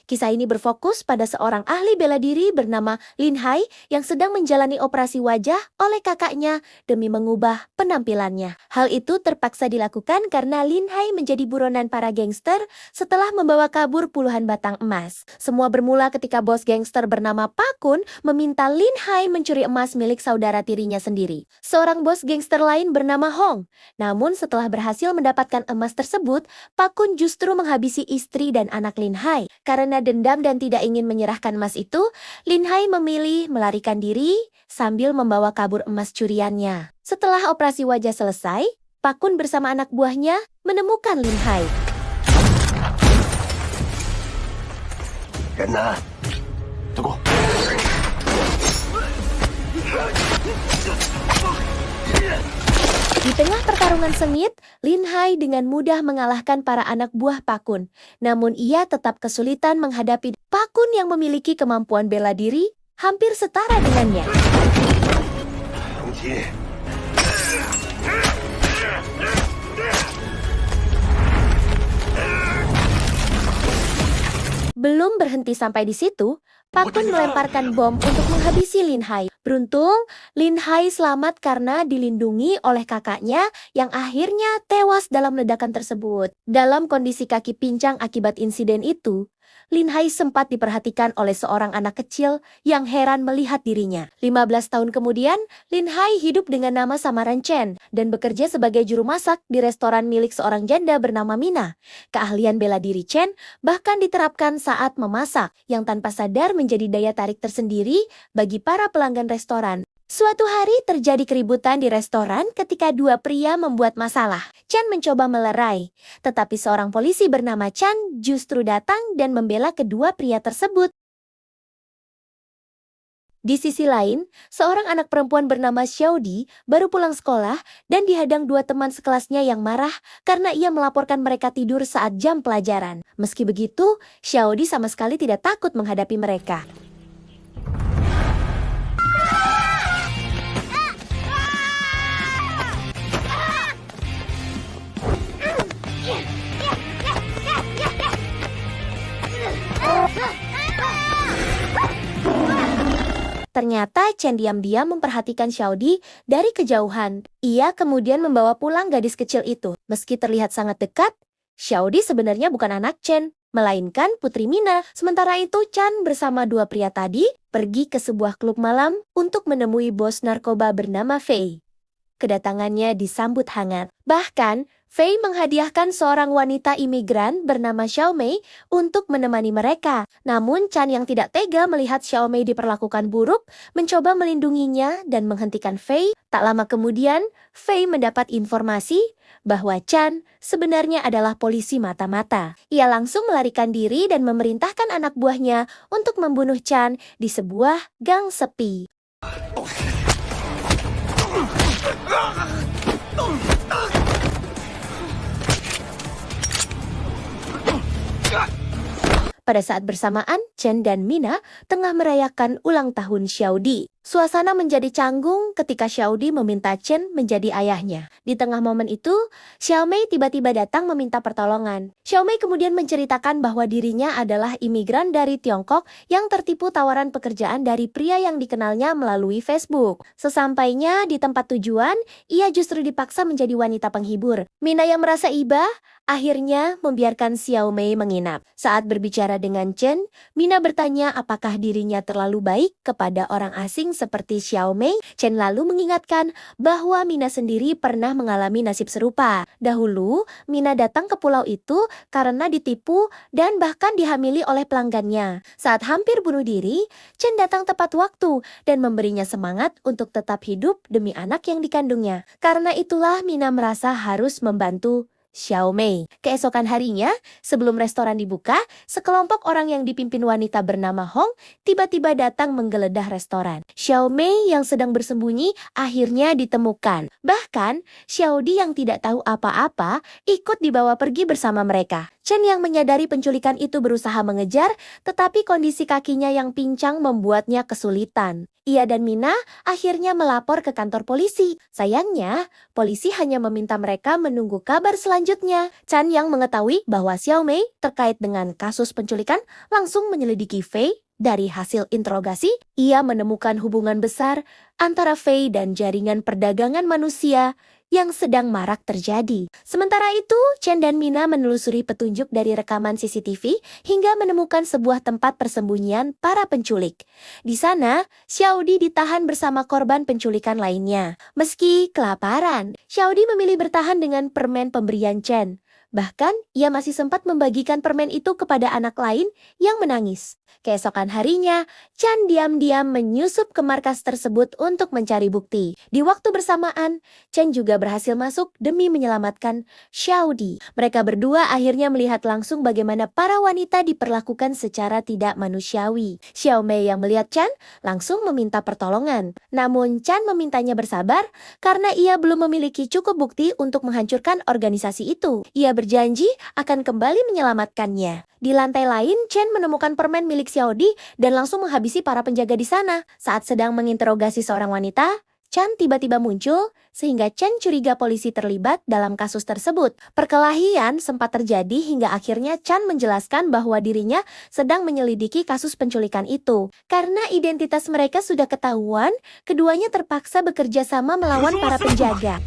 Kisah ini berfokus pada seorang ahli bela diri bernama Lin Hai yang sedang menjalani operasi wajah oleh kakaknya demi mengubah penampilannya. Hal itu terpaksa dilakukan karena Lin Hai menjadi buronan para gangster setelah membawa kabur puluhan batang emas. Semua bermula ketika bos gangster bernama Pak Kun meminta Lin Hai mencuri emas milik saudara tirinya sendiri, seorang bos gangster lain bernama Hong. Namun setelah berhasil mendapatkan emas tersebut, Pak Kun justru menghabisi istri dan anak Lin Hai. Karena dendam dan tidak ingin menyerahkan emas itu, Lin Hai memilih melarikan diri sambil membawa kabur emas curiannya. Setelah operasi wajah selesai, Pak Kun bersama anak buahnya menemukan Lin Hai. Kena. Tunggu. Di tengah pertarungan sengit, Lin Hai dengan mudah mengalahkan para anak buah Pak Kun. Namun ia tetap kesulitan menghadapi Pak Kun yang memiliki kemampuan bela diri hampir setara dengannya. Belum berhenti sampai di situ, Pak Kun melemparkan bom untuk menghabisi Lin Hai. Beruntung, Lin Hai selamat karena dilindungi oleh kakaknya yang akhirnya tewas dalam ledakan tersebut. Dalam kondisi kaki pincang akibat insiden itu, Lin Hai sempat diperhatikan oleh seorang anak kecil yang heran melihat dirinya. 15 tahun kemudian, Lin Hai hidup dengan nama samaran Chen dan bekerja sebagai juru masak di restoran milik seorang janda bernama Mina. Keahlian bela diri Chen bahkan diterapkan saat memasak, yang tanpa sadar menjadi daya tarik tersendiri bagi para pelanggan restoran. Suatu hari terjadi keributan di restoran ketika dua pria membuat masalah. Chan mencoba melerai, tetapi seorang polisi bernama Chan justru datang dan membela kedua pria tersebut. Di sisi lain, seorang anak perempuan bernama Xiaodi baru pulang sekolah dan dihadang dua teman sekelasnya yang marah karena ia melaporkan mereka tidur saat jam pelajaran. Meski begitu, Xiaodi sama sekali tidak takut menghadapi mereka. Ternyata Chen diam-diam memperhatikan Xiaodi dari kejauhan. Ia kemudian membawa pulang gadis kecil itu. Meski terlihat sangat dekat, Xiaodi sebenarnya bukan anak Chen, melainkan putri Mina. Sementara itu Chan bersama dua pria tadi pergi ke sebuah klub malam untuk menemui bos narkoba bernama Fei. Kedatangannya disambut hangat. Bahkan, Fei menghadiahkan seorang wanita imigran bernama Xiaomei untuk menemani mereka. Namun Chan yang tidak tega melihat Xiaomei diperlakukan buruk, mencoba melindunginya dan menghentikan Fei. Tak lama kemudian, Fei mendapat informasi bahwa Chan sebenarnya adalah polisi mata-mata. Ia langsung melarikan diri dan memerintahkan anak buahnya untuk membunuh Chan di sebuah gang sepi. Pada saat bersamaan, Chen dan Mina tengah merayakan ulang tahun Xiaodi. Suasana menjadi canggung ketika Xiaodi meminta Chen menjadi ayahnya. Di tengah momen itu, Xiaomei tiba-tiba datang meminta pertolongan. Xiaomei kemudian menceritakan bahwa dirinya adalah imigran dari Tiongkok yang tertipu tawaran pekerjaan dari pria yang dikenalnya melalui Facebook. Sesampainya di tempat tujuan, ia justru dipaksa menjadi wanita penghibur. Mina yang merasa iba, akhirnya membiarkan Xiaomei menginap. Saat berbicara dengan Chen, Mina bertanya apakah dirinya terlalu baik kepada orang asing seperti Xiaomei. Chen lalu mengingatkan bahwa Mina sendiri pernah mengalami nasib serupa. Dahulu, Mina datang ke pulau itu karena ditipu dan bahkan dihamili oleh pelanggannya. Saat hampir bunuh diri, Chen datang tepat waktu dan memberinya semangat untuk tetap hidup demi anak yang dikandungnya. Karena itulah Mina merasa harus membantu Xiaomei. Keesokan harinya, sebelum restoran dibuka, sekelompok orang yang dipimpin wanita bernama Hong tiba-tiba datang menggeledah restoran. Xiaomei yang sedang bersembunyi akhirnya ditemukan. Bahkan, Xiaodi yang tidak tahu apa-apa ikut dibawa pergi bersama mereka. Chen yang menyadari penculikan itu berusaha mengejar, tetapi kondisi kakinya yang pincang membuatnya kesulitan. Ia dan Mina akhirnya melapor ke kantor polisi. Sayangnya, polisi hanya meminta mereka menunggu kabar selanjutnya. Chen yang mengetahui bahwa Xiao Mei terkait dengan kasus penculikan langsung menyelidiki Fei. Dari hasil interogasi, ia menemukan hubungan besar antara Fei dan jaringan perdagangan manusia yang sedang marak terjadi. Sementara itu, Chen dan Mina menelusuri petunjuk dari rekaman CCTV hingga menemukan sebuah tempat persembunyian para penculik. Di sana, Xiaodi ditahan bersama korban penculikan lainnya. Meski kelaparan, Xiaodi memilih bertahan dengan permen pemberian Chen. Bahkan, ia masih sempat membagikan permen itu kepada anak lain yang menangis. Keesokan harinya, Chen diam-diam menyusup ke markas tersebut untuk mencari bukti. Di waktu bersamaan, Chen juga berhasil masuk demi menyelamatkan Xiaodi. Mereka berdua akhirnya melihat langsung bagaimana para wanita diperlakukan secara tidak manusiawi. Xiao Mei yang melihat Chen langsung meminta pertolongan. Namun Chen memintanya bersabar karena ia belum memiliki cukup bukti untuk menghancurkan organisasi itu. Ia berjanji akan kembali menyelamatkannya. Di lantai lain, Chen menemukan permen milik Xiaodi dan langsung menghabisi para penjaga di sana. Saat sedang menginterogasi seorang wanita, Chen tiba-tiba muncul sehingga Chen curiga polisi terlibat dalam kasus tersebut. Perkelahian sempat terjadi hingga akhirnya Chen menjelaskan bahwa dirinya sedang menyelidiki kasus penculikan itu. Karena identitas mereka sudah ketahuan, keduanya terpaksa bekerja sama melawan para penjaga.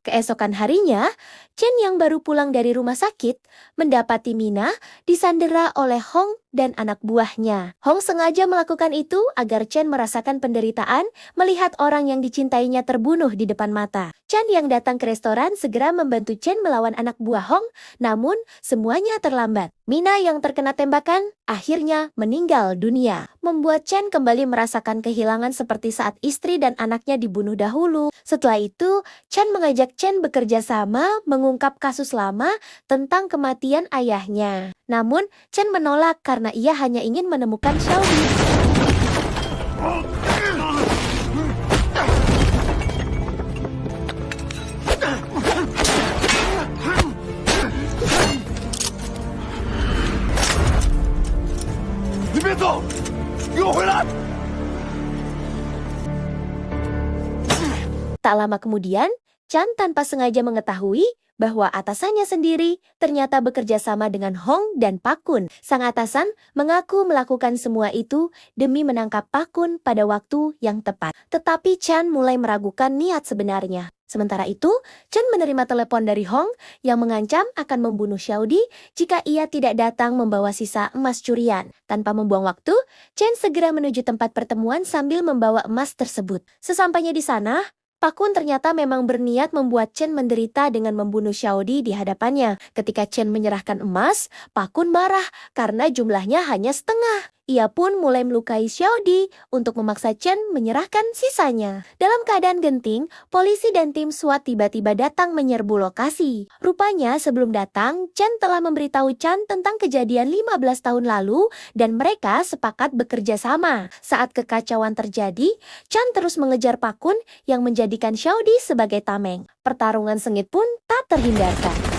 Keesokan harinya, Chen yang baru pulang dari rumah sakit mendapati Mina disandera oleh Hong dan anak buahnya. Hong sengaja melakukan itu agar Chen merasakan penderitaan melihat orang yang dicintainya terbunuh di depan mata. Chen yang datang ke restoran segera membantu Chen melawan anak buah Hong, namun semuanya terlambat. Mina yang terkena tembakan akhirnya meninggal dunia, membuat Chen kembali merasakan kehilangan seperti saat istri dan anaknya dibunuh dahulu. Setelah itu, Chen mengajak Chen bekerja sama mengungkap kasus lama tentang kematian ayahnya. Namun, Chen menolak karena ia hanya ingin menemukan Xiaodi. Tak lama kemudian, Chen tanpa sengaja mengetahui bahwa atasannya sendiri ternyata bekerja sama dengan Hong dan Pakun. Sang atasan mengaku melakukan semua itu demi menangkap Pakun pada waktu yang tepat. Tetapi Chen mulai meragukan niat sebenarnya. Sementara itu, Chen menerima telepon dari Hong yang mengancam akan membunuh Xiaodi jika ia tidak datang membawa sisa emas curian. Tanpa membuang waktu, Chen segera menuju tempat pertemuan sambil membawa emas tersebut. Sesampainya di sana, Pakun ternyata memang berniat membuat Chen menderita dengan membunuh Xiaodi di hadapannya. Ketika Chen menyerahkan emas, Pakun marah karena jumlahnya hanya setengah. Ia pun mulai melukai Xiaodi untuk memaksa Chen menyerahkan sisanya. Dalam keadaan genting, polisi dan tim SWAT tiba-tiba datang menyerbu lokasi. Rupanya sebelum datang, Chen telah memberitahu Chen tentang kejadian 15 tahun lalu dan mereka sepakat bekerja sama. Saat kekacauan terjadi, Chen terus mengejar Pakun yang menjadikan Xiaodi sebagai tameng. Pertarungan sengit pun tak terhindarkan.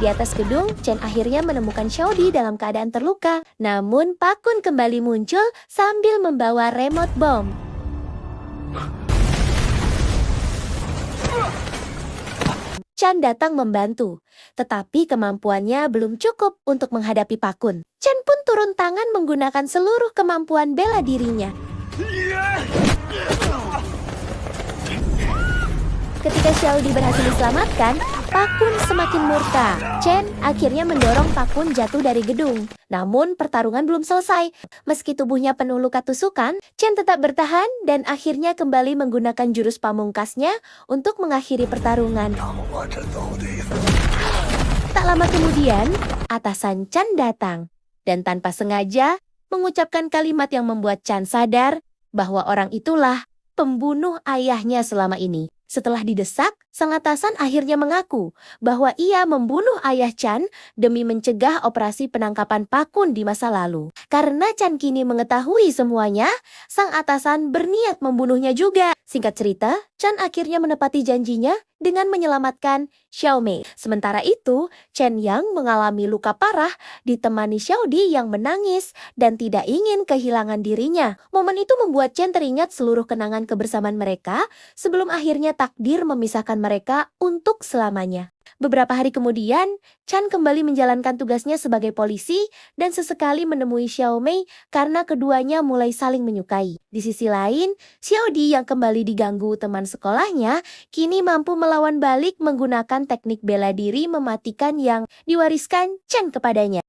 Di atas gedung, Chen akhirnya menemukan Xiaodi dalam keadaan terluka. Namun, Pakun kembali muncul sambil membawa remote bom. Chen datang membantu, tetapi kemampuannya belum cukup untuk menghadapi Pakun. Chen pun turun tangan menggunakan seluruh kemampuan bela dirinya. Ketika Xiaodi berhasil diselamatkan, Pakun semakin murka. Chen akhirnya mendorong Pakun jatuh dari gedung. Namun pertarungan belum selesai. Meski tubuhnya penuh luka tusukan, Chen tetap bertahan dan akhirnya kembali menggunakan jurus pamungkasnya untuk mengakhiri pertarungan. Tak lama kemudian, atasan Chan datang dan tanpa sengaja mengucapkan kalimat yang membuat Chan sadar bahwa orang itulah pembunuh ayahnya selama ini. Setelah didesak, sang atasan akhirnya mengaku bahwa ia membunuh ayah Chan demi mencegah operasi penangkapan Pakun di masa lalu. Karena Chan kini mengetahui semuanya, sang atasan berniat membunuhnya juga. Singkat cerita, Chan akhirnya menepati janjinya dengan menyelamatkan Xiaomei. Sementara itu, Chen Yang mengalami luka parah ditemani Xiaodi yang menangis dan tidak ingin kehilangan dirinya. Momen itu membuat Chen teringat seluruh kenangan kebersamaan mereka sebelum akhirnya takdir memisahkan mereka untuk selamanya. Beberapa hari kemudian, Chan kembali menjalankan tugasnya sebagai polisi dan sesekali menemui Xiaomei karena keduanya mulai saling menyukai. Di sisi lain, Xiaodi yang kembali diganggu teman sekolahnya kini mampu melawan balik menggunakan teknik bela diri mematikan yang diwariskan Chen kepadanya.